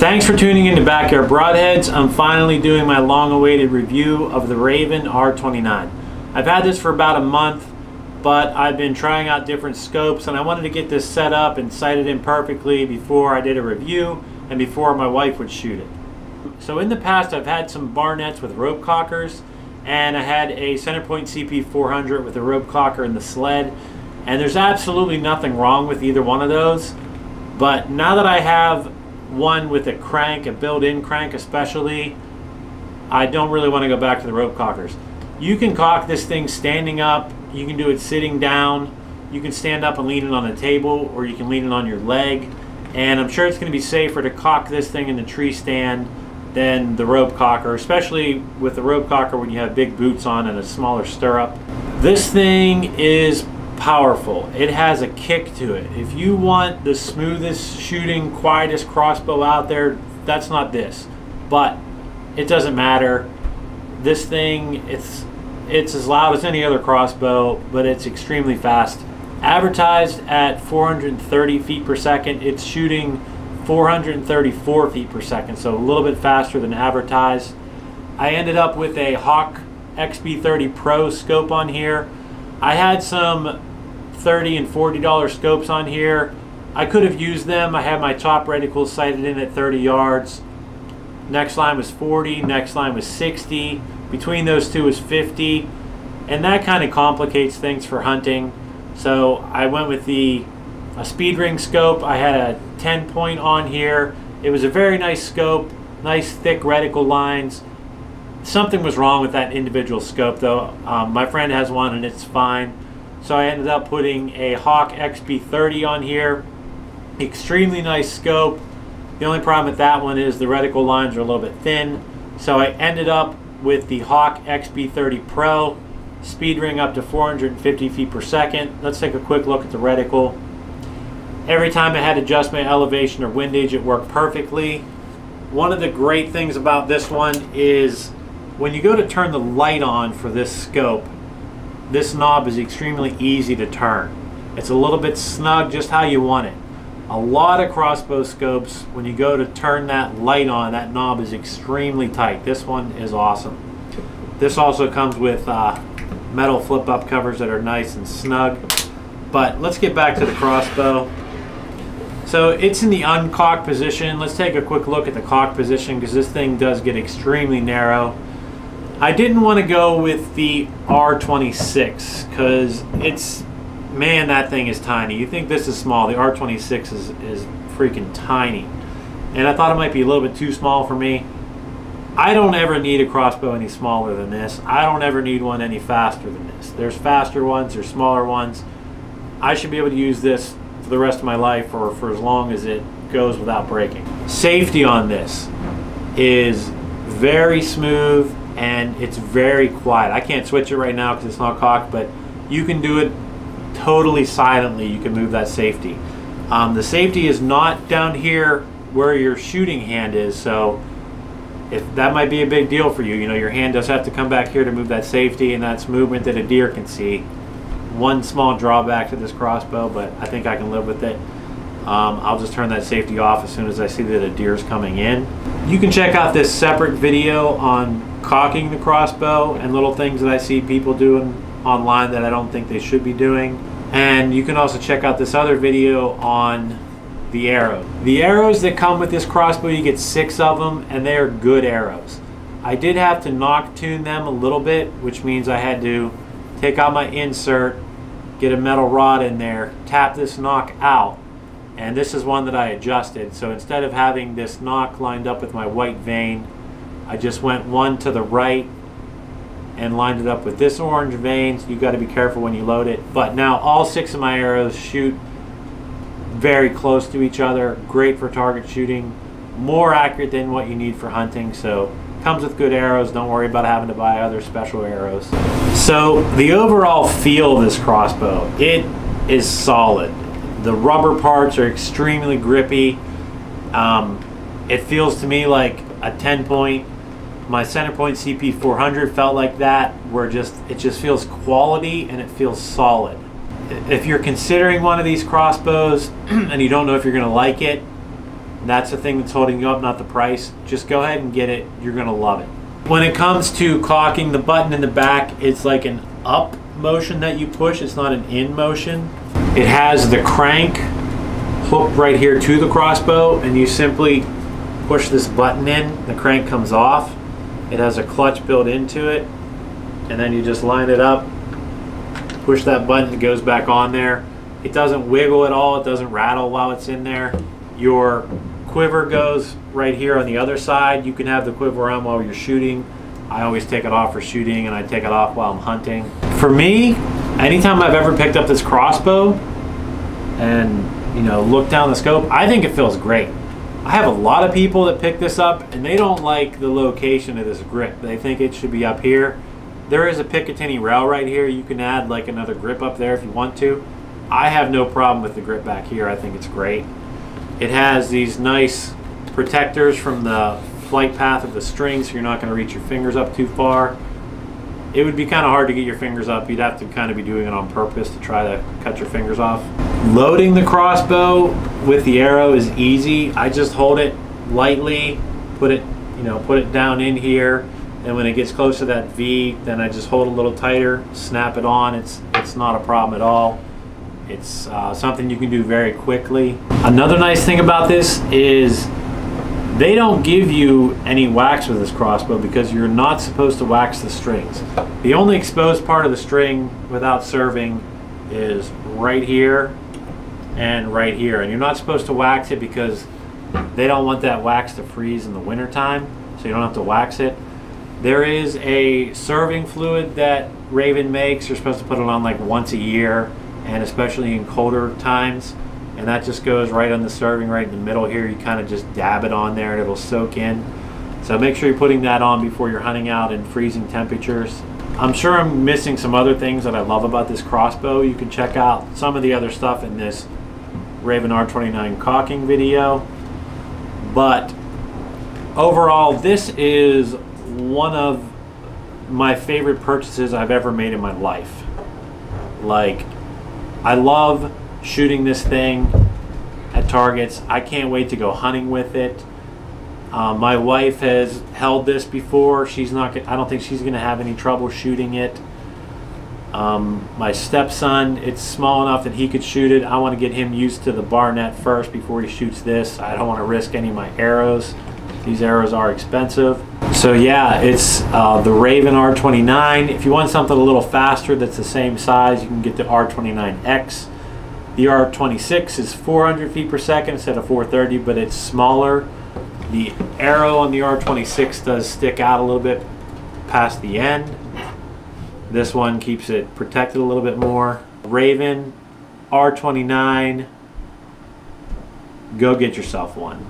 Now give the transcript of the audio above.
Thanks for tuning in to Backyard Broadheads. I'm finally doing my long-awaited review of the Ravin R29. I've had this for about a month, but I've been trying out different scopes, and I wanted to get this set up and sighted in perfectly before I did a review and before my wife would shoot it. So in the past, I've had some barnets with rope cockers, and I had a Centerpoint CP400 with a rope cocker in the sled, and there's absolutely nothing wrong with either one of those. But now that I have one with a crank, a built-in crank especially, I don't really want to go back to the rope cockers. You can cock this thing standing up, you can do it sitting down, you can stand up and lean it on a table, or you can lean it on your leg, and I'm sure it's going to be safer to cock this thing in the tree stand than the rope cocker, especially with the rope cocker when you have big boots on and a smaller stirrup. This thing is powerful. It has a kick to it. If you want the smoothest shooting, quietest crossbow out there, that's not this. But it doesn't matter. This thing, it's as loud as any other crossbow, but it's extremely fast. Advertised at 430 feet per second, it's shooting 434 feet per second, so a little bit faster than advertised. I ended up with a Hawk XB30 Pro scope on here. I had some $30 and $40 scopes on here. I could have used them. I had my top reticle sighted in at 30 yards. Next line was 40, next line was 60. Between those two was 50. And that kind of complicates things for hunting. So I went with a speed ring scope. I had a 10-point on here. It was a very nice scope, nice thick reticle lines. Something was wrong with that individual scope though. My friend has one and it's fine. So I ended up putting a Hawk XB30 on here. Extremely nice scope. The only problem with that one is the reticle lines are a little bit thin. So I ended up with the Hawk XB30 Pro. Speed ring up to 450 feet per second. Let's take a quick look at the reticle. Every time I had to adjust my elevation or windage, it worked perfectly. One of the great things about this one is when you go to turn the light on for this scope, this knob is extremely easy to turn. It's a little bit snug, just how you want it. A lot of crossbow scopes, when you go to turn that light on, that knob is extremely tight. This one is awesome. This also comes with metal flip-up covers that are nice and snug. But let's get back to the crossbow. So it's in the uncocked position. Let's take a quick look at the cocked position because this thing does get extremely narrow. I didn't want to go with the R26 because man, that thing is tiny. You think this is small, the R26 is freaking tiny. And I thought it might be a little bit too small for me. I don't ever need a crossbow any smaller than this. I don't ever need one any faster than this. There's faster ones, there's smaller ones. I should be able to use this for the rest of my life or for as long as it goes without breaking. Safety on this is very smooth and it's very quiet. I can't switch it right now because it's not cocked, but you can do it totally silently. You can move that safety. The safety is not down here where your shooting hand is, so if that might be a big deal for you, your hand does have to come back here to move that safety, and that's movement that a deer can see. One small drawback to this crossbow, but I think I can live with it. I'll just turn that safety off as soon as I see that a deer's coming in. You can check out this separate video on cocking the crossbow and little things that I see people doing online that I don't think they should be doing. And you can also check out this other video on the arrow. The arrows that come with this crossbow, you get 6 of them, and they are good arrows. I did have to knock tune them a little bit, which means I had to take out my insert, get a metal rod in there, tap this knock out, and this is one that I adjusted. So instead of having this knock lined up with my white vein, I just went one to the right and lined it up with this orange vein. So you got to be careful when you load it. But now all 6 of my arrows shoot very close to each other. Great for target shooting. More accurate than what you need for hunting. So comes with good arrows. Don't worry about having to buy other special arrows. So the overall feel of this crossbow, it is solid. The rubber parts are extremely grippy. It feels to me like a 10-point. My Centerpoint CP400 felt like that, where it just feels quality and it feels solid. If you're considering one of these crossbows and you don't know if you're going to like it, And that's the thing that's holding you up, not the price. Just go ahead and get it. You're going to love it. When it comes to cocking, the button in the back, it's like an up motion that you push. It's not an in motion. It has the crank hooked right here to the crossbow, and you simply push this button in. The crank comes off. It has a clutch built into it, and then you just line it up, push that button, it goes back on there. It doesn't wiggle at all. It doesn't rattle while it's in there. Your quiver goes right here on the other side. You can have the quiver on while you're shooting. I always take it off for shooting, and I take it off while I'm hunting. For me, anytime I've ever picked up this crossbow and look down the scope, I think it feels great. I have a lot of people that pick this up and they don't like the location of this grip. They think it should be up here. There is a Picatinny rail right here. You can add like another grip up there if you want to. I have no problem with the grip back here. I think it's great. It has these nice protectors from the flight path of the string, so you're not going to reach your fingers up too far. It would be kind of hard to get your fingers up. You'd have to kind of be doing it on purpose to try to cut your fingers off. Loading the crossbow with the arrow is easy. I just hold it lightly, put it down in here, and when it gets close to that V, then I just hold it a little tighter, snap it on. It's not a problem at all. It's something you can do very quickly. Another nice thing about this is they don't give you any wax with this crossbow because you're not supposed to wax the strings. The only exposed part of the string without serving is right here and right here. And you're not supposed to wax it because they don't want that wax to freeze in the winter time, so you don't have to wax it. There is a serving fluid that Ravin makes. You're supposed to put it on like once a year, and especially in colder times. And that just goes right on the serving right in the middle here. You kind of just dab it on there and it'll soak in. So make sure you're putting that on before you're hunting out in freezing temperatures. I'm sure I'm missing some other things that I love about this crossbow. You can check out some of the other stuff in this Ravin R29 cocking video. But overall, this is one of my favorite purchases I've ever made in my life. Like, I love shooting this thing at targets. I can't wait to go hunting with it. My wife has held this before. I don't think she's gonna have any trouble shooting it. My stepson, it's small enough that he could shoot it. I want to get him used to the Barnett first before he shoots this. I don't want to risk any of my arrows. These arrows are expensive. So yeah, it's the Ravin R29. If you want something a little faster that's the same size, you can get the R29X. The R26 is 400 feet per second instead of 430, but it's smaller. The arrow on the R26 does stick out a little bit past the end. This one keeps it protected a little bit more. Ravin R29, go get yourself one.